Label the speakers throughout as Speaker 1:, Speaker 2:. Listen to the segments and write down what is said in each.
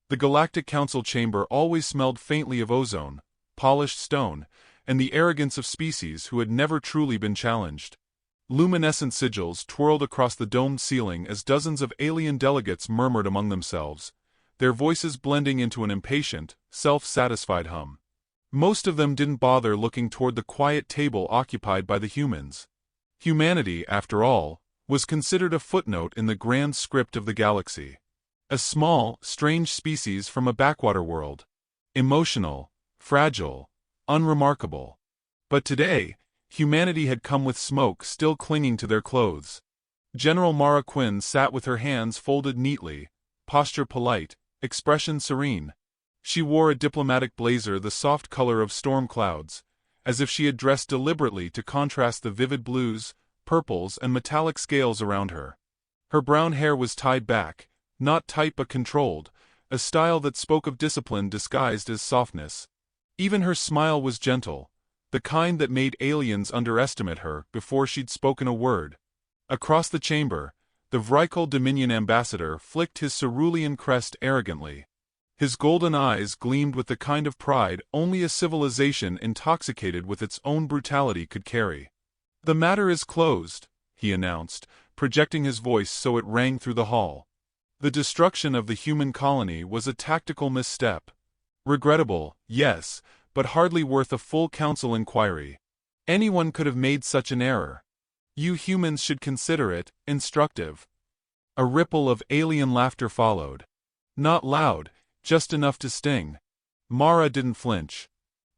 Speaker 1: The Galactic Council chamber always smelled faintly of ozone, polished stone, and the arrogance of species who had never truly been challenged. Luminescent sigils twirled across the domed ceiling as dozens of alien delegates murmured among themselves, their voices blending into an impatient, self-satisfied hum. Most of them didn't bother looking toward the quiet table occupied by the humans. Humanity, after all, was considered a footnote in the grand script of the galaxy. A small, strange species from a backwater world. Emotional, fragile, unremarkable. But today, humanity had come with smoke still clinging to their clothes. General Mara Quinn sat with her hands folded neatly, posture polite, expression serene. She wore a diplomatic blazer the soft color of storm clouds, as if she had dressed deliberately to contrast the vivid blues, purples and metallic scales around her. Her brown hair was tied back, not tight but controlled, a style that spoke of discipline disguised as softness. Even her smile was gentle, the kind that made aliens underestimate her before she'd spoken a word. Across the chamber, the Vrykul Dominion ambassador flicked his cerulean crest arrogantly. His golden eyes gleamed with the kind of pride only a civilization intoxicated with its own brutality could carry. "The matter is closed," he announced, projecting his voice so it rang through the hall. The destruction of the human colony was a tactical misstep. Regrettable, yes, but hardly worth a full council inquiry. Anyone could have made such an error. You humans should consider it instructive. A ripple of alien laughter followed. Not loud, just enough to sting. Mara didn't flinch.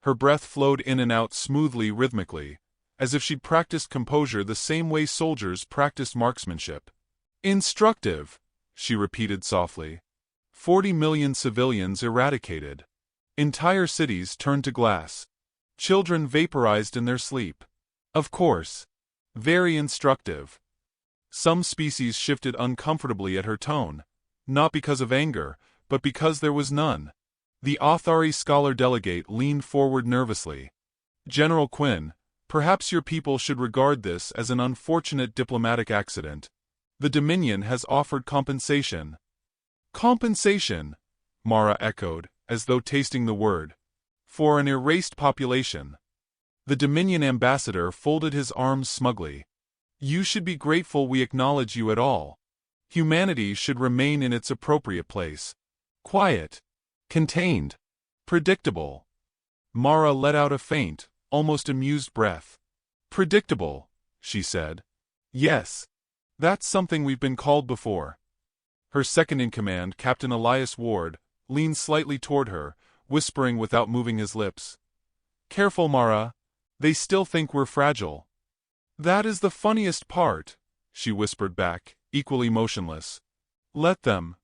Speaker 1: Her breath flowed in and out smoothly, rhythmically, as if she'd practiced composure the same way soldiers practiced marksmanship. "Instructive," she repeated softly. 40 million civilians eradicated. Entire cities turned to glass. Children vaporized in their sleep. Of course. Very instructive. Some species shifted uncomfortably at her tone, not because of anger, but because there was none. The Authari scholar delegate leaned forward nervously. "General Quinn, perhaps your people should regard this as an unfortunate diplomatic accident. The Dominion has offered compensation." "Compensation?" Mara echoed, as though tasting the word. "For an erased population." The Dominion ambassador folded his arms smugly. "You should be grateful we acknowledge you at all. Humanity should remain in its appropriate place. Quiet. Contained. Predictable." Mara let out a faint, almost amused breath. "Predictable," she said. "Yes. That's something we've been called before." Her second-in-command, Captain Elias Ward, leaned slightly toward her, whispering without moving his lips. "Careful, Mara. They still think we're fragile." "That is the funniest part," she whispered back, equally motionless. "Let them."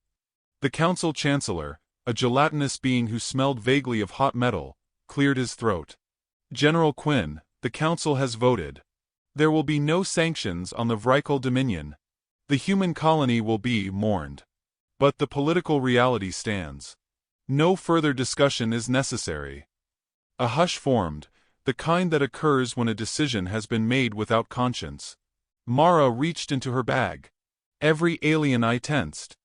Speaker 1: The council chancellor, a gelatinous being who smelled vaguely of hot metal, cleared his throat. "General Quinn, the council has voted. There will be no sanctions on the Vrykul Dominion. The human colony will be mourned. But the political reality stands. No further discussion is necessary." A hush formed, the kind that occurs when a decision has been made without conscience. Mara reached into her bag. Every alien eye tensed.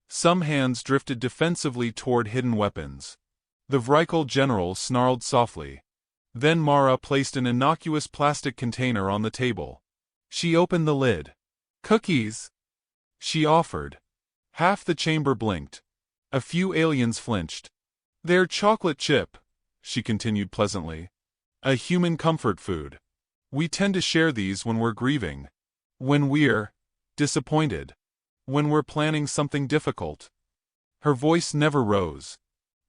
Speaker 1: Some hands drifted defensively toward hidden weapons. The Vrykul general snarled softly. Then Mara placed an innocuous plastic container on the table. She opened the lid. "Cookies," she offered. Half the chamber blinked. A few aliens flinched. "They're chocolate chip," she continued pleasantly. "A human comfort food. We tend to share these when we're grieving. When we're disappointed. When we're planning something difficult." Her voice never rose.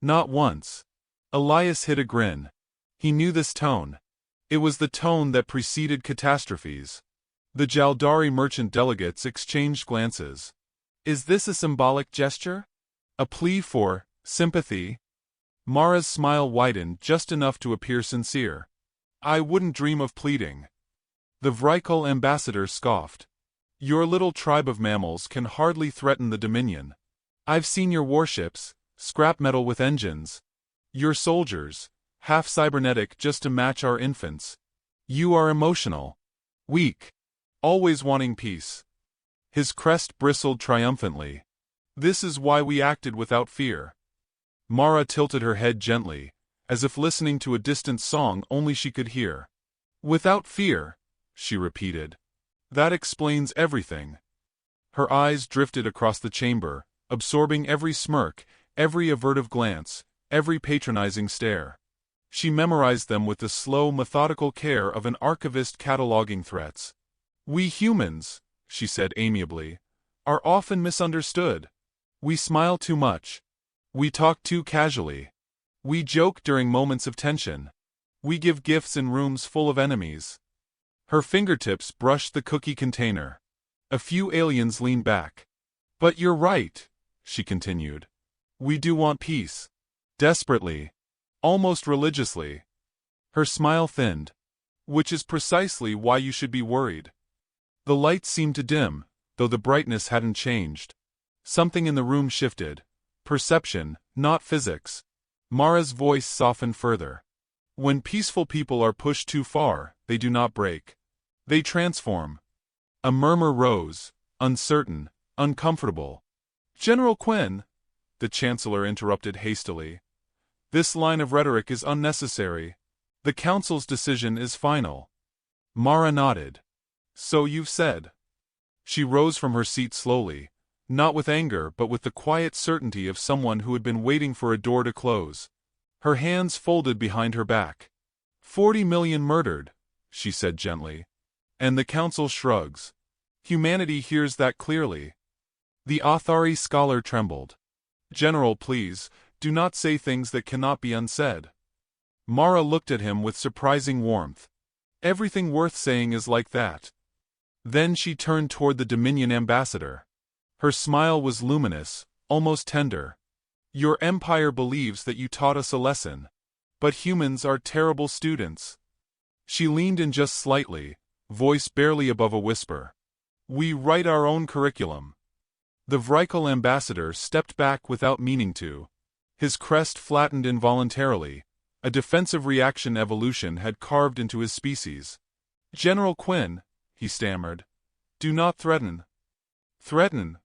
Speaker 1: Not once. Elias hid a grin. He knew this tone. It was the tone that preceded catastrophes. The Jaldari merchant delegates exchanged glances. "Is this a symbolic gesture? A plea for sympathy?" Mara's smile widened just enough to appear sincere. "I wouldn't dream of pleading." The Vrykul ambassador scoffed. "Your little tribe of mammals can hardly threaten the Dominion. I've seen your warships, scrap metal with engines. Your soldiers, half cybernetic just to match our infants. You are emotional. Weak. Always wanting peace." His crest bristled triumphantly. "This is why we acted without fear. Mara tilted her head gently, as if listening to a distant song only she could hear. Without fear, she repeated. That explains everything. Her eyes drifted across the chamber, absorbing every smirk, every avertive glance, every patronizing stare. She memorized them with the slow, methodical care of an archivist cataloging threats. We humans, she said amiably, are often misunderstood. We smile too much. We talk too casually. We joke during moments of tension. We give gifts in rooms full of enemies. Her fingertips brushed the cookie container. A few aliens leaned back. But you're right, she continued. We do want peace. Desperately. Almost religiously. Her smile thinned. Which is precisely why you should be worried. The lights seemed to dim, though the brightness hadn't changed. Something in the room shifted. Perception, not physics. Mara's voice softened further. When peaceful people are pushed too far, they do not break. They transform. A murmur rose, uncertain, uncomfortable. General Quinn, the Chancellor interrupted hastily. This line of rhetoric is unnecessary. The Council's decision is final. Mara nodded. So you've said. She rose from her seat slowly, not with anger but with the quiet certainty of someone who had been waiting for a door to close. Her hands folded behind her back. 40 million murdered, she said gently. And the Council shrugs. Humanity hears that clearly. The Athari scholar trembled. General, please, do not say things that cannot be unsaid. Mara looked at him with surprising warmth. Everything worth saying is like that. Then she turned toward the Dominion ambassador. Her smile was luminous, almost tender. Your empire believes that you taught us a lesson. But humans are terrible students. She leaned in just slightly, voice barely above a whisper. We write our own curriculum. The Vrykal ambassador stepped back without meaning to. His crest flattened involuntarily. A defensive reaction evolution had carved into his species. General Quinn, he stammered. Do not threaten. Threaten?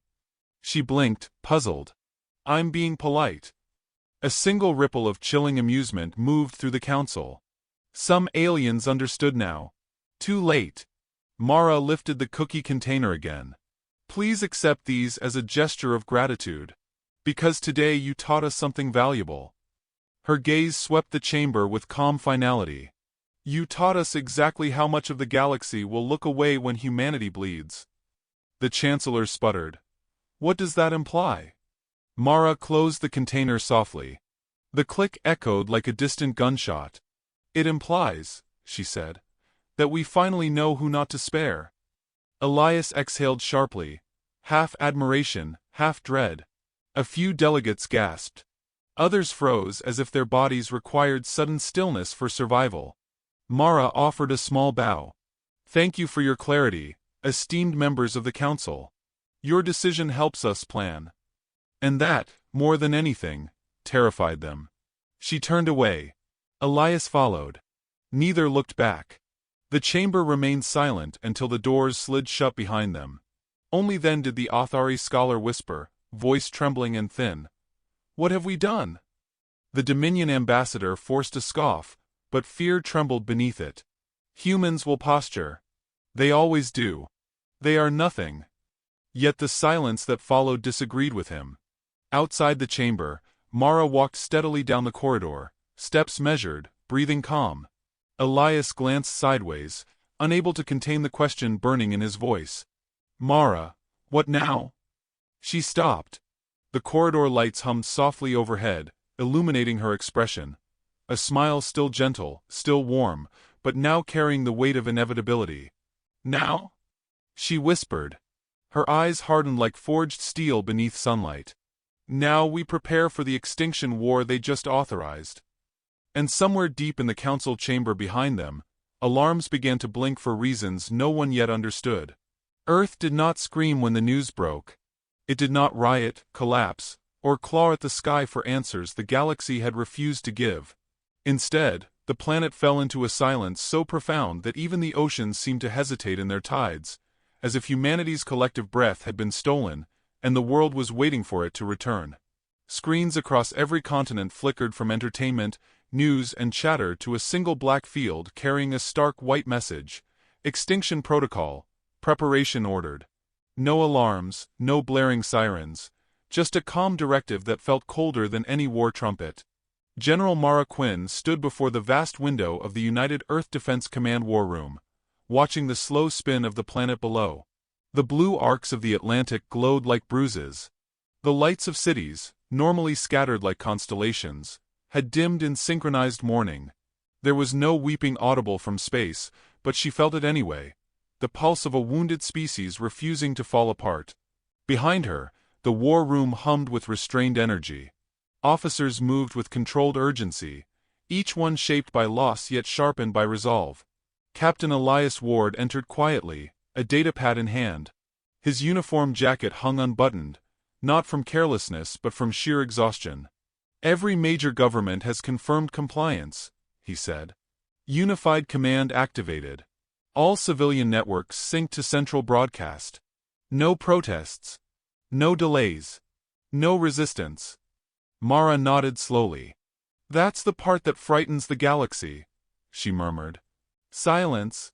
Speaker 1: She blinked, puzzled. I'm being polite. A single ripple of chilling amusement moved through the council. Some aliens understood now. Too late. Mara lifted the cookie container again. Please accept these as a gesture of gratitude. Because today you taught us something valuable. Her gaze swept the chamber with calm finality. You taught us exactly how much of the galaxy will look away when humanity bleeds. The Chancellor sputtered. What does that imply? Mara closed the container softly. The click echoed like a distant gunshot. It implies, she said, that we finally know who not to spare. Elias exhaled sharply, half admiration, half dread. A few delegates gasped. Others froze as if their bodies required sudden stillness for survival. Mara offered a small bow. Thank you for your clarity, esteemed members of the Council. Your decision helps us plan. And that, more than anything, terrified them. She turned away. Elias followed. Neither looked back. The chamber remained silent until the doors slid shut behind them. Only then did the Athari scholar whisper, voice trembling and thin. What have we done? The Dominion ambassador forced a scoff, but fear trembled beneath it. Humans will posture. They always do. They are nothing. Yet the silence that followed disagreed with him. Outside the chamber, Mara walked steadily down the corridor, steps measured, breathing calm. Elias glanced sideways, unable to contain the question burning in his voice. Mara, what now? She stopped. The corridor lights hummed softly overhead, illuminating her expression. A smile still gentle, still warm, but now carrying the weight of inevitability. Now? She whispered. Her eyes hardened like forged steel beneath sunlight. Now we prepare for the Extinction War they just authorized. And somewhere deep in the council chamber behind them, alarms began to blink for reasons no one yet understood. Earth did not scream when the news broke. It did not riot, collapse, or claw at the sky for answers the galaxy had refused to give. Instead, the planet fell into a silence so profound that even the oceans seemed to hesitate in their tides, as if humanity's collective breath had been stolen, and the world was waiting for it to return. Screens across every continent flickered from entertainment, news, and chatter to a single black field carrying a stark white message: Extinction Protocol, Preparation Ordered. No alarms, no blaring sirens, just a calm directive that felt colder than any war trumpet. General Mara Quinn stood before the vast window of the United Earth Defense Command war room, watching the slow spin of the planet below. The blue arcs of the Atlantic glowed like bruises. The lights of cities, normally scattered like constellations, had dimmed in synchronized mourning. There was no weeping audible from space, but she felt it anyway, the pulse of a wounded species refusing to fall apart. Behind her, the war room hummed with restrained energy. Officers moved with controlled urgency, each one shaped by loss yet sharpened by resolve. Captain Elias Ward entered quietly, a datapad in hand. His uniform jacket hung unbuttoned, not from carelessness but from sheer exhaustion. "Every major government has confirmed compliance," he said. "Unified command activated. All civilian networks synced to central broadcast. No protests. No delays. No resistance." Mara nodded slowly. "That's the part that frightens the galaxy," she murmured. "Silence?"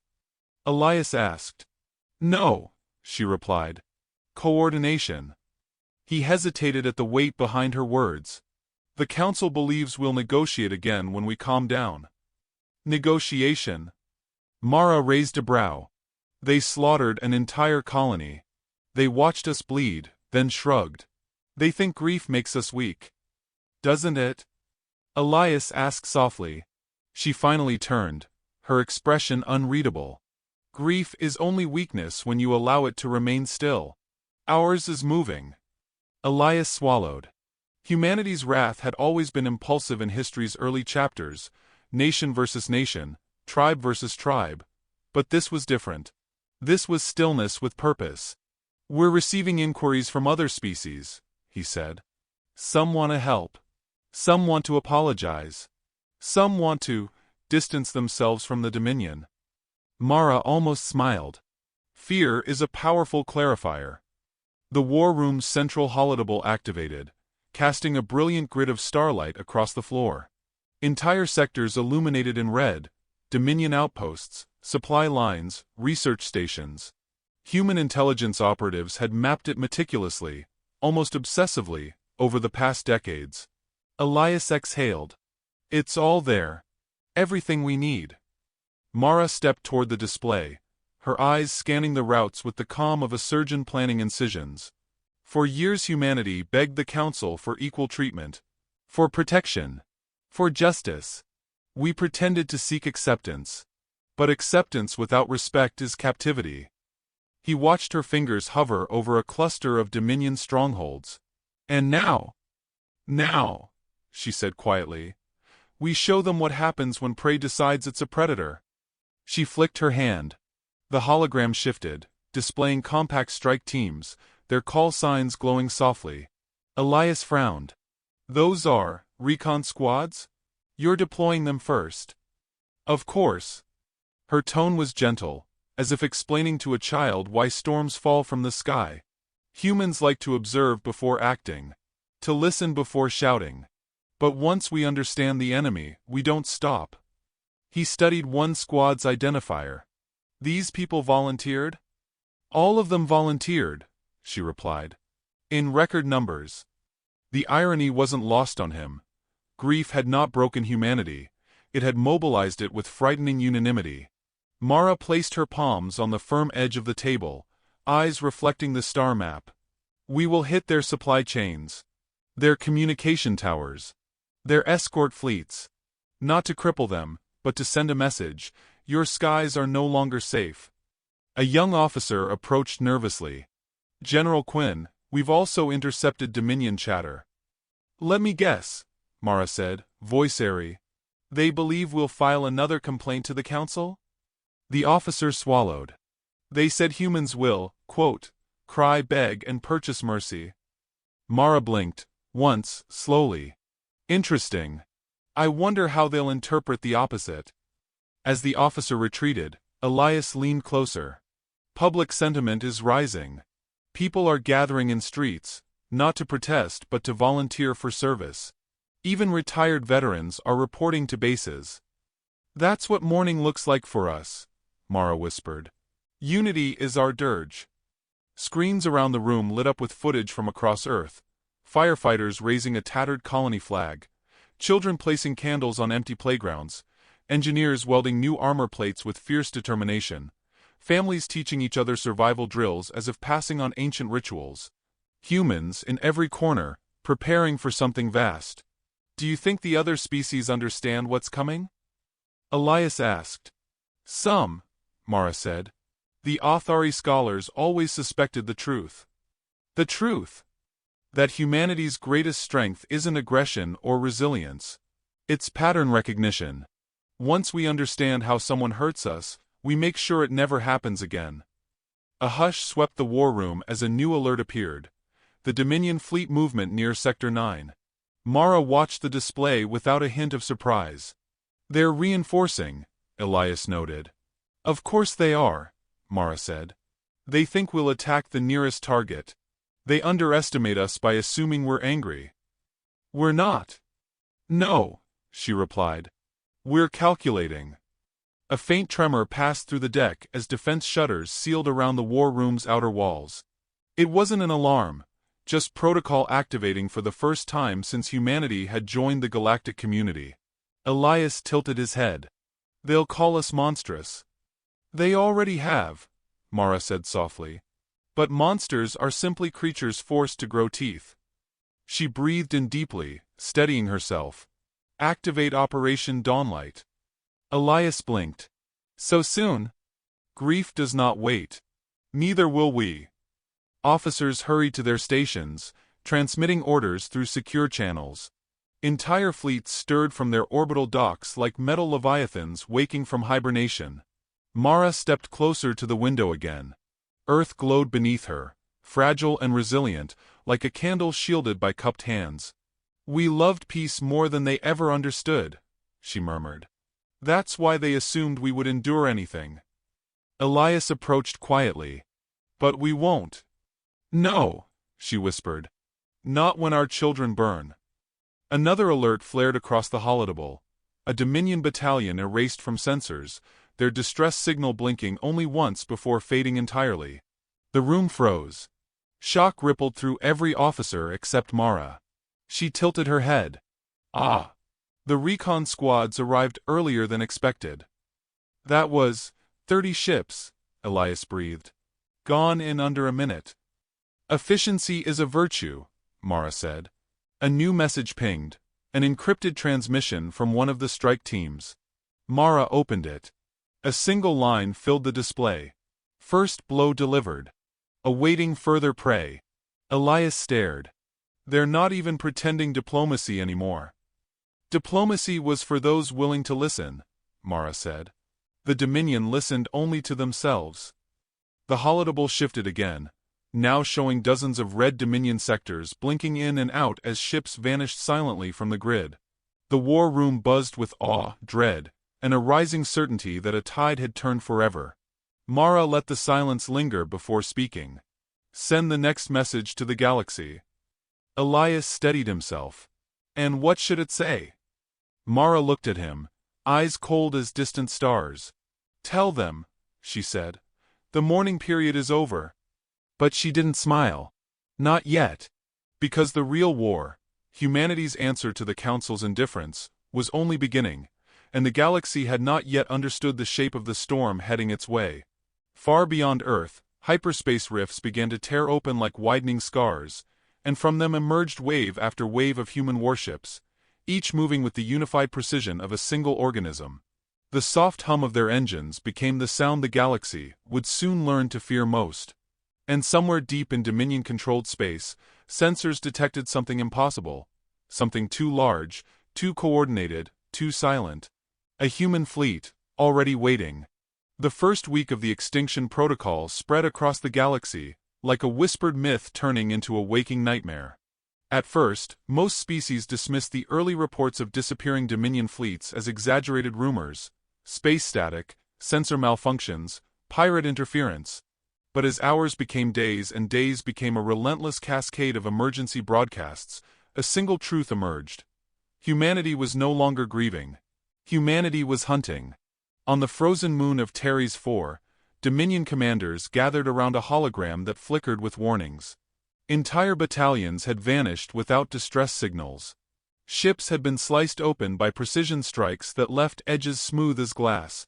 Speaker 1: Elias asked. "No," she replied. "Coordination." He hesitated at the weight behind her words. "The Council believes we'll negotiate again when we calm down." "Negotiation?" Mara raised a brow. "They slaughtered an entire colony. They watched us bleed, then shrugged. They think grief makes us weak." "Doesn't it?" Elias asked softly. She finally turned, her expression unreadable. "Grief is only weakness when you allow it to remain still. Ours is moving." Elias swallowed. Humanity's wrath had always been impulsive in history's early chapters, nation versus nation, tribe versus tribe. But this was different. This was stillness with purpose. "We're receiving inquiries from other species," he said. "Some want to help. Some want to apologize. Some want to distance themselves from the Dominion." Mara almost smiled. Fear is a powerful clarifier. The war room's central holodeble activated, casting a brilliant grid of starlight across the floor. Entire sectors illuminated in red: Dominion outposts, supply lines, research stations. Human intelligence operatives had mapped it meticulously, almost obsessively, over the past decades. Elias exhaled. "It's all there. Everything we need." Mara stepped toward the display, her eyes scanning the routes with the calm of a surgeon planning incisions. For years humanity begged the Council for equal treatment, for protection, for justice. We pretended to seek acceptance. But acceptance without respect is captivity. He watched her fingers hover over a cluster of Dominion strongholds. "And now," she said quietly, "we show them what happens when prey decides it's a predator." She flicked her hand. The hologram shifted, displaying compact strike teams, their call signs glowing softly. Elias frowned. "Those are recon squads? You're deploying them first." "Of course." Her tone was gentle, as if explaining to a child why storms fall from the sky. "Humans like to observe before acting, to listen before shouting. But once we understand the enemy, we don't stop." He studied one squad's identifier. "These people volunteered?" "All of them volunteered," she replied. "In record numbers." The irony wasn't lost on him. Grief had not broken humanity, it had mobilized it with frightening unanimity. Mara placed her palms on the firm edge of the table, eyes reflecting the star map. "We will hit their supply chains, their communication towers, their escort fleets. Not to cripple them, but to send a message: your skies are no longer safe." A young officer approached nervously. "General Quinn, we've also intercepted Dominion chatter." "Let me guess," Mara said, voice airy. "They believe we'll file another complaint to the Council?" The officer swallowed. "They said humans will, quote, cry, beg, and purchase mercy." Mara blinked, once, slowly. "Interesting. I wonder how they'll interpret the opposite." As the officer retreated, Elias leaned closer. "Public sentiment is rising. People are gathering in streets, not to protest but to volunteer for service. Even retired veterans are reporting to bases. That's what morning looks like for us, Mara whispered. Unity is our dirge. Screens around the room lit up with footage from across Earth, firefighters raising a tattered colony flag, children placing candles on empty playgrounds, engineers welding new armor plates with fierce determination, families teaching each other survival drills as if passing on ancient rituals. Humans, in every corner, preparing for something vast. Do you think the other species understand what's coming? Elias asked. Some, Mara said. The Athari scholars always suspected the truth. The truth? That humanity's greatest strength isn't aggression or resilience. It's pattern recognition. Once we understand how someone hurts us, we make sure it never happens again. A hush swept the war room as a new alert appeared. The Dominion fleet movement near Sector 9. Mara watched the display without a hint of surprise. They're reinforcing, Elias noted. Of course they are, Mara said. They think we'll attack the nearest target. They underestimate us by assuming we're angry. We're not. No, she replied. We're calculating. A faint tremor passed through the deck as defense shutters sealed around the war room's outer walls. It wasn't an alarm, just protocol activating for the first time since humanity had joined the galactic community. Elias tilted his head. They'll call us monstrous. They already have, Mara said softly. But monsters are simply creatures forced to grow teeth. She breathed in deeply, steadying herself. Activate Operation Dawnlight. Elias blinked. So soon? Grief does not wait. Neither will we. Officers hurried to their stations, transmitting orders through secure channels. Entire fleets stirred from their orbital docks like metal leviathans waking from hibernation. Mara stepped closer to the window again. Earth glowed beneath her, fragile and resilient, like a candle shielded by cupped hands. We loved peace more than they ever understood, she murmured. That's why they assumed we would endure anything. Elias approached quietly. But we won't. No, she whispered. Not when our children burn. Another alert flared across the holodable. A Dominion battalion erased from sensors, their distress signal blinking only once before fading entirely. The room froze. Shock rippled through every officer except Mara. She tilted her head. Ah! The recon squads arrived earlier than expected. That was 30 ships, Elias breathed. Gone in under a minute. Efficiency is a virtue, Mara said. A new message pinged, an encrypted transmission from one of the strike teams. Mara opened it. A single line filled the display. First blow delivered. Awaiting further prey. Elias stared. They're not even pretending diplomacy anymore. Diplomacy was for those willing to listen, Mara said. The Dominion listened only to themselves. The holodable shifted again, now showing dozens of red Dominion sectors blinking in and out as ships vanished silently from the grid. The war room buzzed with awe, dread, and a rising certainty that a tide had turned forever. Mara let the silence linger before speaking. Send the next message to the galaxy. Elias steadied himself. And what should it say? Mara looked at him, eyes cold as distant stars. Tell them, she said. The mourning period is over. But she didn't smile. Not yet. Because the real war, humanity's answer to the Council's indifference, was only beginning, and the galaxy had not yet understood the shape of the storm heading its way. Far beyond Earth, hyperspace rifts began to tear open like widening scars, and from them emerged wave after wave of human warships, each moving with the unified precision of a single organism. The soft hum of their engines became the sound the galaxy would soon learn to fear most. And somewhere deep in Dominion-controlled space, sensors detected something impossible, something too large, too coordinated, too silent. A human fleet, already waiting. The first week of the Extinction Protocol spread across the galaxy, like a whispered myth turning into a waking nightmare. At first, most species dismissed the early reports of disappearing Dominion fleets as exaggerated rumors, space static, sensor malfunctions, pirate interference. But as hours became days and days became a relentless cascade of emergency broadcasts, a single truth emerged. Humanity was no longer grieving. Humanity was hunting. On the frozen moon of Terry's 4, Dominion commanders gathered around a hologram that flickered with warnings. Entire battalions had vanished without distress signals. Ships had been sliced open by precision strikes that left edges smooth as glass.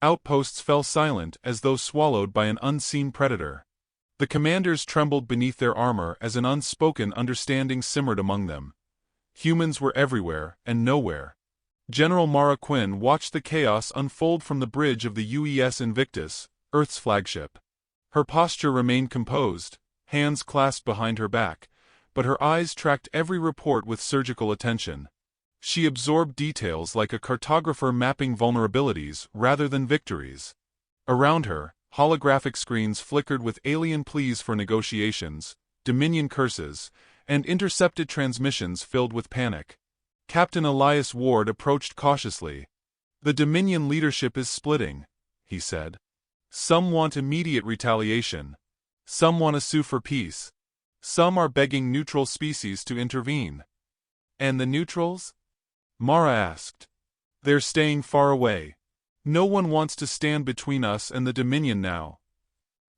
Speaker 1: Outposts fell silent as though swallowed by an unseen predator. The commanders trembled beneath their armor as an unspoken understanding simmered among them. Humans were everywhere and nowhere. General Mara Quinn watched the chaos unfold from the bridge of the UES Invictus, Earth's flagship. Her posture remained composed, hands clasped behind her back, but her eyes tracked every report with surgical attention. She absorbed details like a cartographer mapping vulnerabilities rather than victories. Around her, holographic screens flickered with alien pleas for negotiations, Dominion curses, and intercepted transmissions filled with panic. Captain Elias Ward approached cautiously. "The Dominion leadership is splitting," he said. "Some want immediate retaliation. Some want to sue for peace. Some are begging neutral species to intervene." "And the neutrals?" Mara asked. "They're staying far away. No one wants to stand between us and the Dominion now."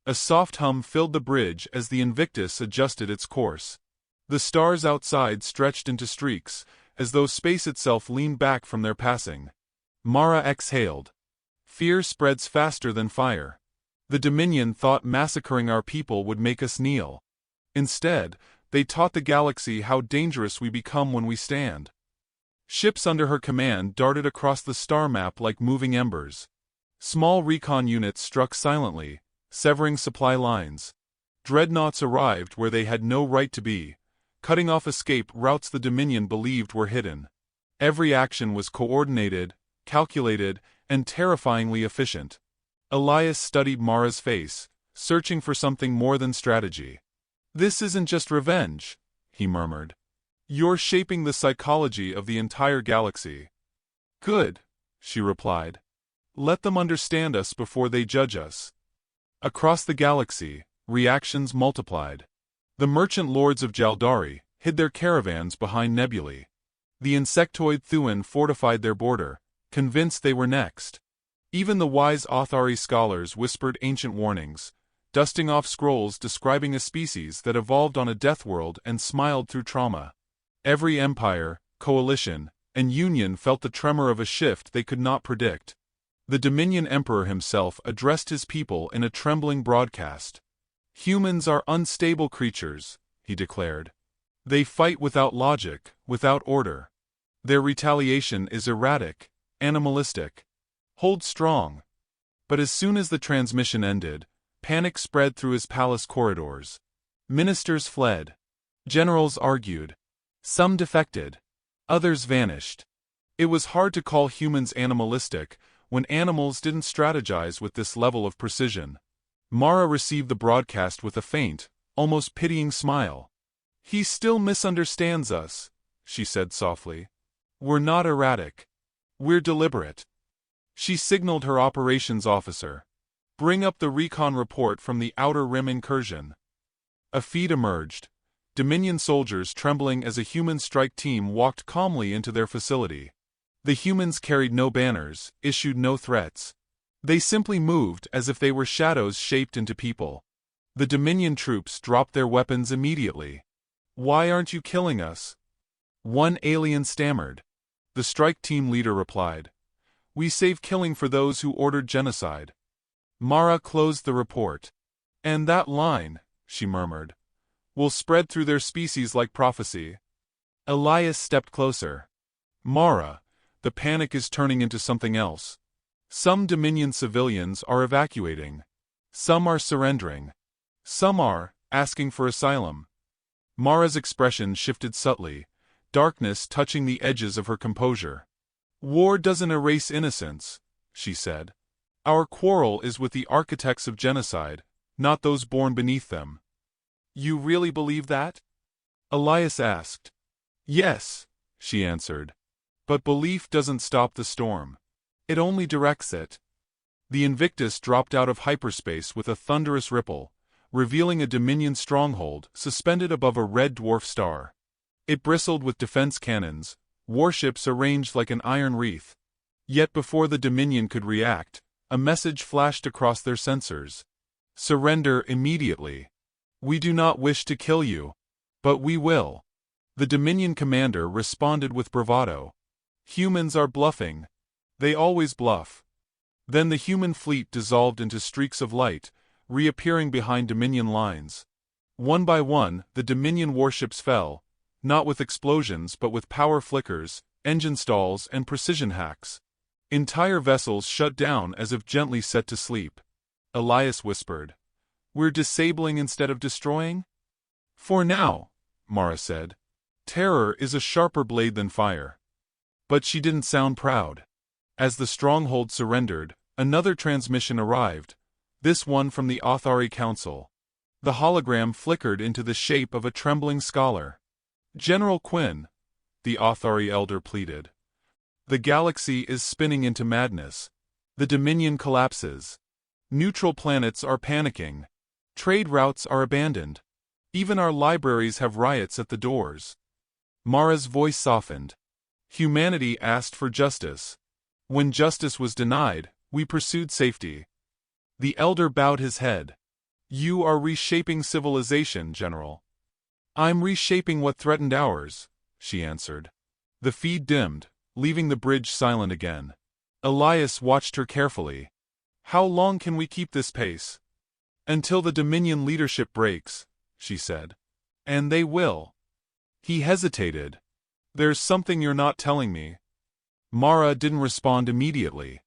Speaker 1: A soft hum filled the bridge as the Invictus adjusted its course. The stars outside stretched into streaks, as though space itself leaned back from their passing. Mara exhaled. "Fear spreads faster than fire. The Dominion thought massacring our people would make us kneel. Instead, they taught the galaxy how dangerous we become when we stand." Ships under her command darted across the star map like moving embers. Small recon units struck silently, severing supply lines. Dreadnoughts arrived where they had no right to be, cutting off escape routes the Dominion believed were hidden. Every action was coordinated, calculated, and terrifyingly efficient. Elias studied Mara's face, searching for something more than strategy. "This isn't just revenge," he murmured. "You're shaping the psychology of the entire galaxy." "Good," she replied. "Let them understand us before they judge us." Across the galaxy, reactions multiplied. The merchant lords of Jaldari hid their caravans behind nebulae. The insectoid Thuan fortified their border, convinced they were next. Even the wise Authari scholars whispered ancient warnings, dusting off scrolls describing a species that evolved on a death world and smiled through trauma. Every empire, coalition, and union felt the tremor of a shift they could not predict. The Dominion Emperor himself addressed his people in a trembling broadcast. "Humans are unstable creatures," he declared. "They fight without logic, without order. Their retaliation is erratic, animalistic. Hold strong." But as soon as the transmission ended, panic spread through his palace corridors. Ministers fled. Generals argued. Some defected. Others vanished. It was hard to call humans animalistic when animals didn't strategize with this level of precision. Mara received the broadcast with a faint, almost pitying smile. "He still misunderstands us," she said softly. "We're not erratic. We're deliberate." She signaled her operations officer. "Bring up the recon report from the Outer Rim incursion." A feed emerged. Dominion soldiers trembling as a human strike team walked calmly into their facility. The humans carried no banners, issued no threats. They simply moved as if they were shadows shaped into people. The Dominion troops dropped their weapons immediately. "Why aren't you killing us?" one alien stammered. The strike team leader replied, "We save killing for those who ordered genocide." Mara closed the report. "And that line," she murmured, "will spread through their species like prophecy." Elias stepped closer. "Mara, the panic is turning into something else. Some Dominion civilians are evacuating. Some are surrendering. Some are asking for asylum." Mara's expression shifted subtly, darkness touching the edges of her composure. "War doesn't erase innocence," she said. "Our quarrel is with the architects of genocide, not those born beneath them." "You really believe that?" Elias asked. "Yes," she answered. "But belief doesn't stop the storm. It only directs it." The Invictus dropped out of hyperspace with a thunderous ripple, revealing a Dominion stronghold suspended above a red dwarf star. It bristled with defense cannons, warships arranged like an iron wreath. Yet before the Dominion could react, a message flashed across their sensors. "Surrender immediately. We do not wish to kill you. But we will." The Dominion commander responded with bravado. "Humans are bluffing. They always bluff." Then the human fleet dissolved into streaks of light, reappearing behind Dominion lines. One by one, the Dominion warships fell, not with explosions but with power flickers, engine stalls, and precision hacks. Entire vessels shut down as if gently set to sleep. Elias whispered, "We're disabling instead of destroying?" "For now," Mara said. "Terror is a sharper blade than fire." But she didn't sound proud. As the stronghold surrendered, another transmission arrived, this one from the Authari Council. The hologram flickered into the shape of a trembling scholar. "General Quinn," the Authari elder pleaded. "The galaxy is spinning into madness. The Dominion collapses. Neutral planets are panicking. Trade routes are abandoned. Even our libraries have riots at the doors." Mara's voice softened. "Humanity asked for justice. When justice was denied, we pursued safety." The elder bowed his head. "You are reshaping civilization, General." "I'm reshaping what threatened ours," she answered. The feed dimmed, leaving the bridge silent again. Elias watched her carefully. "How long can we keep this pace?" "Until the Dominion leadership breaks," she said. "And they will." He hesitated. "There's something you're not telling me." Mara didn't respond immediately.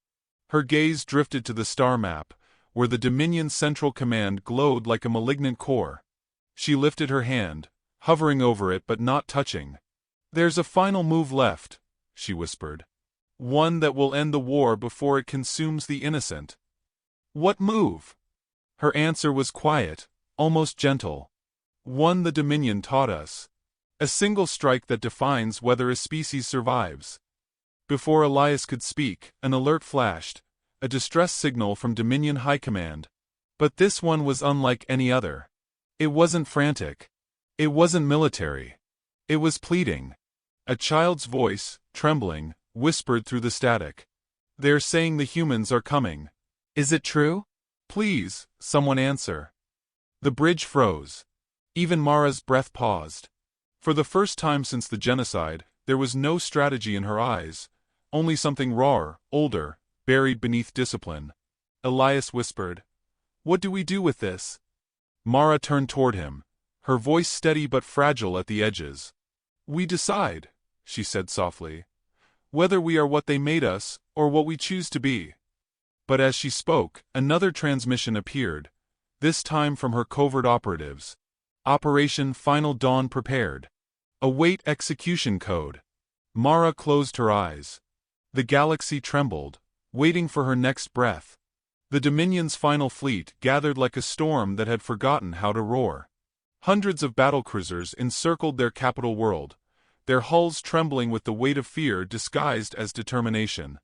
Speaker 1: Her gaze drifted to the star map, where the Dominion Central Command glowed like a malignant core. She lifted her hand, hovering over it but not touching. "There's a final move left," she whispered. "One that will end the war before it consumes the innocent." "What move?" Her answer was quiet, almost gentle. "One the Dominion taught us. A single strike that defines whether a species survives." Before Elias could speak, an alert flashed, a distress signal from Dominion High Command. But this one was unlike any other. It wasn't frantic. It wasn't military. It was pleading. A child's voice, trembling, whispered through the static. "They're saying the humans are coming. Is it true? Please, someone answer." The bridge froze. Even Mara's breath paused. For the first time since the genocide, there was no strategy in her eyes, only something rawer, older, buried beneath discipline. Elias whispered, "What do we do with this?" Mara turned toward him, her voice steady but fragile at the edges. "We decide," she said softly, "whether we are what they made us, or what we choose to be." But as she spoke, another transmission appeared, this time from her covert operatives. "Operation Final Dawn prepared. Await execution code." Mara closed her eyes. The galaxy trembled, waiting for her next breath. The Dominion's final fleet gathered like a storm that had forgotten how to roar. Hundreds of battlecruisers encircled their capital world, their hulls trembling with the weight of fear disguised as determination.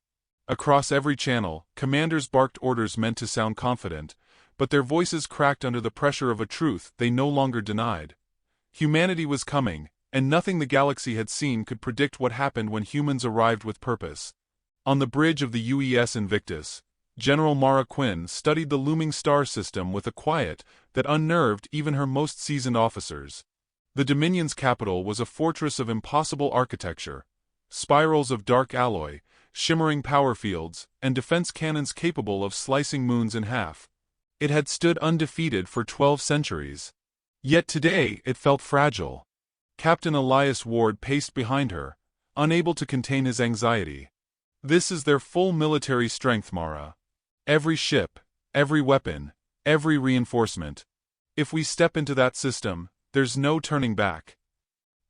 Speaker 1: Across every channel, commanders barked orders meant to sound confident, but their voices cracked under the pressure of a truth they no longer denied. Humanity was coming, and nothing the galaxy had seen could predict what happened when humans arrived with purpose. On the bridge of the UES Invictus, General Mara Quinn studied the looming star system with a quiet that unnerved even her most seasoned officers. The Dominion's capital was a fortress of impossible architecture, spirals of dark alloy, shimmering power fields, and defense cannons capable of slicing moons in half. It had stood undefeated for 12 centuries. Yet today it felt fragile. Captain Elias Ward paced behind her, unable to contain his anxiety. "This is their full military strength, Mara. Every ship, every weapon, every reinforcement. If we step into that system, there's no turning back."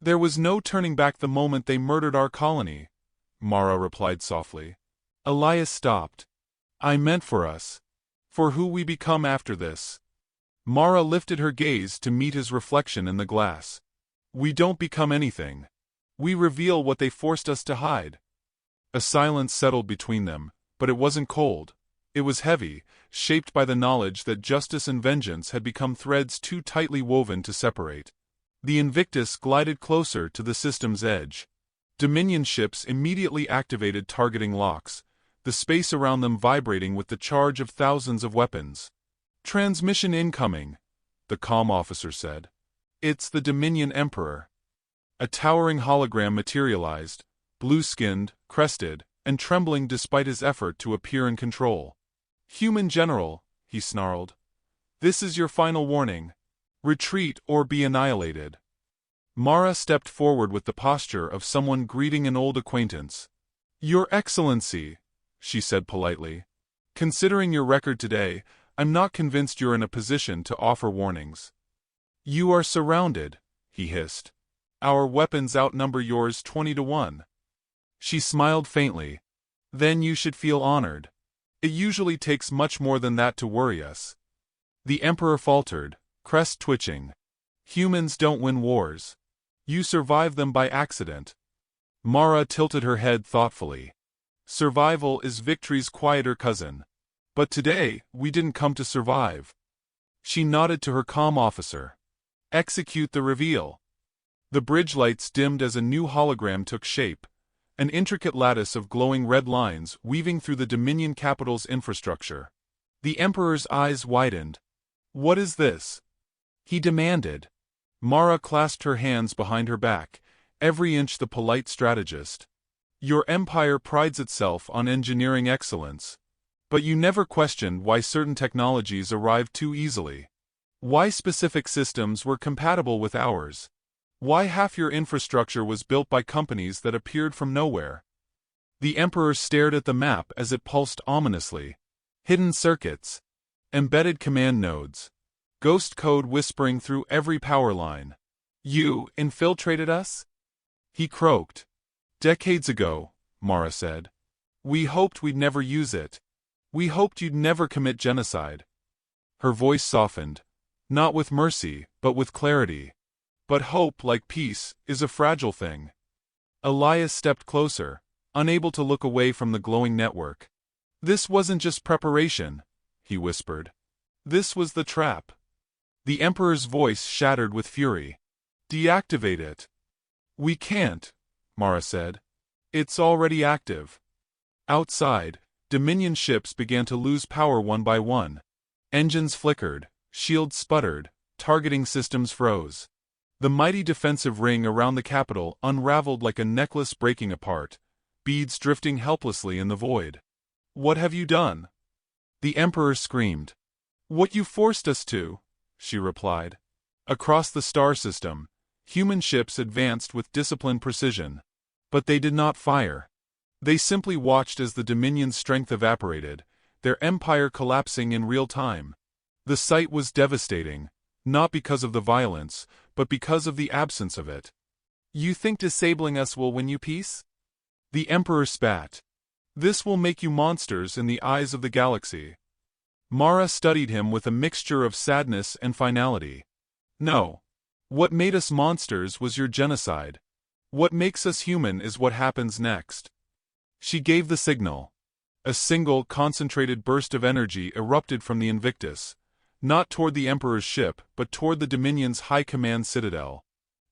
Speaker 1: "There was no turning back the moment they murdered our colony," Mara replied softly. Elias stopped. "I meant for us. For who we become after this." Mara lifted her gaze to meet his reflection in the glass. "We don't become anything. We reveal what they forced us to hide." A silence settled between them, but it wasn't cold. It was heavy, shaped by the knowledge that justice and vengeance had become threads too tightly woven to separate. The Invictus glided closer to the system's edge. Dominion ships immediately activated targeting locks, the space around them vibrating with the charge of thousands of weapons. "Transmission incoming," the comm officer said. "It's the Dominion Emperor." A towering hologram materialized, blue-skinned, crested, and trembling despite his effort to appear in control. "Human General," he snarled. "This is your final warning. Retreat or be annihilated." Mara stepped forward with the posture of someone greeting an old acquaintance. "Your Excellency," she said politely. "Considering your record today, I'm not convinced you're in a position to offer warnings." "You are surrounded," he hissed. "Our weapons outnumber yours 20 to 1. She smiled faintly. "Then you should feel honored. It usually takes much more than that to worry us." The Emperor faltered, crest twitching. "Humans don't win wars. You survive them by accident." Mara tilted her head thoughtfully. "Survival is victory's quieter cousin. But today, we didn't come to survive." She nodded to her comm officer. "Execute the reveal." The bridge lights dimmed as a new hologram took shape, an intricate lattice of glowing red lines weaving through the Dominion capital's infrastructure. The Emperor's eyes widened. "What is this?" he demanded. Mara clasped her hands behind her back, every inch the polite strategist. "Your empire prides itself on engineering excellence. But you never questioned why certain technologies arrived too easily. Why specific systems were compatible with ours. Why half your infrastructure was built by companies that appeared from nowhere." The Emperor stared at the map as it pulsed ominously. Hidden circuits. Embedded command nodes. Ghost code whispering through every power line. "You infiltrated us?" he croaked. "Decades ago," Mara said. "We hoped we'd never use it. We hoped you'd never commit genocide." Her voice softened. "Not with mercy, but with clarity. But hope, like peace, is a fragile thing." Elias stepped closer, unable to look away from the glowing network. "This wasn't just preparation," he whispered. "This was the trap." The Emperor's voice shattered with fury. "Deactivate it." "We can't," Mara said. "It's already active." Outside, Dominion ships began to lose power one by one. Engines flickered, shields sputtered, targeting systems froze. The mighty defensive ring around the capital unraveled like a necklace breaking apart, beads drifting helplessly in the void. "What have you done?" the Emperor screamed. "What you forced us to," she replied. Across the star system, human ships advanced with disciplined precision. But they did not fire. They simply watched as the Dominion's strength evaporated, their empire collapsing in real time. The sight was devastating, not because of the violence, but because of the absence of it. "You think disabling us will win you peace?" the Emperor spat. "This will make you monsters in the eyes of the galaxy." Mara studied him with a mixture of sadness and finality. "No. What made us monsters was your genocide. What makes us human is what happens next." She gave the signal. A single, concentrated burst of energy erupted from the Invictus, not toward the Emperor's ship, but toward the Dominion's high command citadel.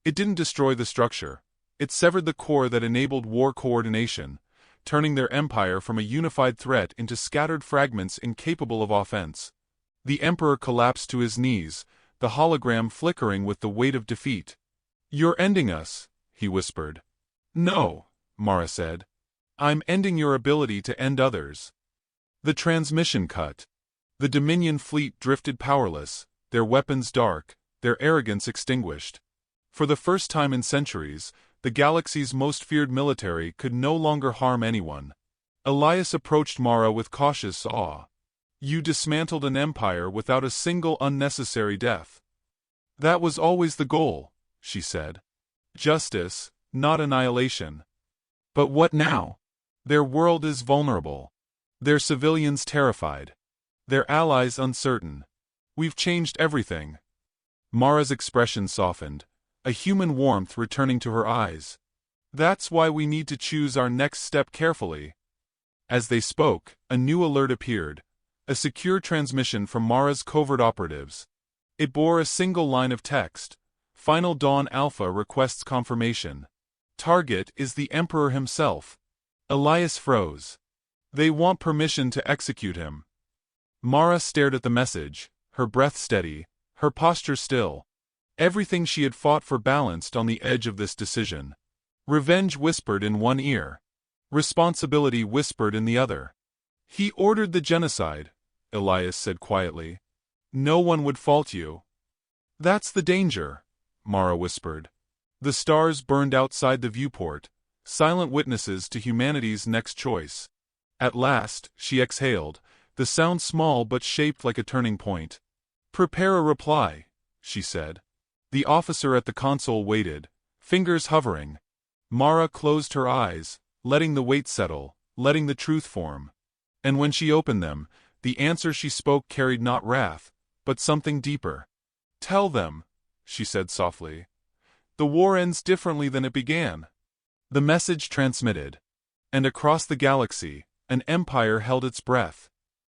Speaker 1: It didn't destroy the structure. It severed the core that enabled war coordination, turning their empire from a unified threat into scattered fragments incapable of offense. The Emperor collapsed to his knees, the hologram flickering with the weight of defeat. "You're ending us," he whispered. "No," Mara said. "I'm ending your ability to end others." The transmission cut. The Dominion fleet drifted powerless, their weapons dark, their arrogance extinguished. For the first time in centuries, the galaxy's most feared military could no longer harm anyone. Elias approached Mara with cautious awe. "You dismantled an empire without a single unnecessary death." "That was always the goal," she said. "Justice, not annihilation." "But what now?" "Their world is vulnerable. Their civilians terrified. Their allies uncertain. We've changed everything." Mara's expression softened, a human warmth returning to her eyes. "That's why we need to choose our next step carefully." As they spoke, a new alert appeared, a secure transmission from Mara's covert operatives. It bore a single line of text: Final Dawn Alpha requests confirmation. Target is the Emperor himself. Elias froze. They want permission to execute him. Mara stared at the message, her breath steady, her posture still. Everything she had fought for balanced on the edge of this decision. Revenge whispered in one ear. Responsibility whispered in the other. He ordered the genocide, Elias said quietly. No one would fault you. That's the danger, Mara whispered. The stars burned outside the viewport, silent witnesses to humanity's next choice. At last, she exhaled, the sound small but shaped like a turning point. Prepare a reply, she said. The officer at the console waited, fingers hovering. Mara closed her eyes, letting the weight settle, letting the truth form. And when she opened them, the answer she spoke carried not wrath, but something deeper. Tell them, she said softly. The war ends differently than it began. The message transmitted. And across the galaxy, an empire held its breath.